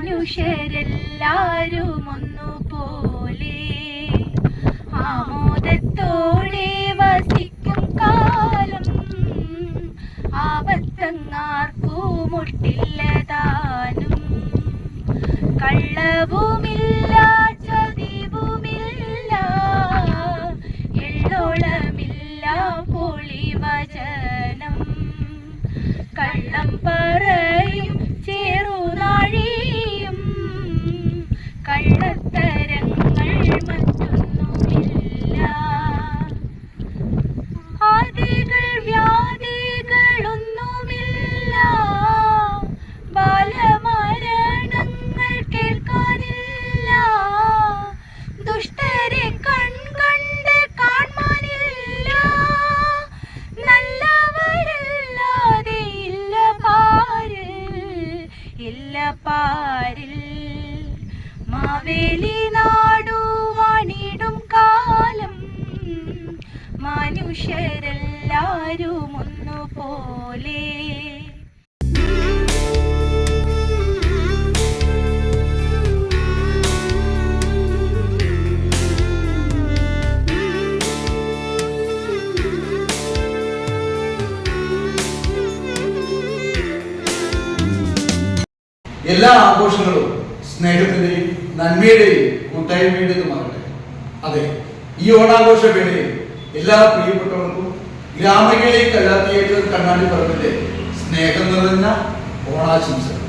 മനുഷ്യരെല്ലാരും ഒന്നുപോലെ ആമോദത്തോടെ വസിക്കും കാലം ആപത്തങ്ങാർക്കുമുട്ടില്ലതാനും കള്ളവുമില്ല ചതിവുമില്ല എള്ളോളമില്ല പൊളിവചനം കള്ളം പറയും ചെറുനാഴിയും കള്ളത്തരങ്ങൾ മറ്റൊന്നുമില്ല ആദികൾ വ്യാധികളൊന്നുമില്ല ബാലമരണങ്ങൾ കേൾക്കാനില്ല ദുഷ്ടരെ കൺകണ്ട് കാണാനില്ല നല്ലവരല്ലാതെ ഇല്ല പാരിൽ മാവേലി നാടു വാണിടും കാലം മനുഷ്യരെല്ലാരും ഒന്നുപോലെ എല്ലാ ആഘോഷങ്ങളും സ്നേഹത്തിന്റെയും നന്മയുടെയും കൂട്ടായ്മയുടേതുമാകട്ടെ. അതെ, ഈ ഓണാഘോഷ വേളയിൽ എല്ലാ പ്രിയപ്പെട്ടവർക്കും ഗ്രാമങ്ങളെ കലാ തിയേറ്റർ കണ്ണാടി പറമ്പിന്റെ സ്നേഹം നിറഞ്ഞ ഓണാശംസകൾ.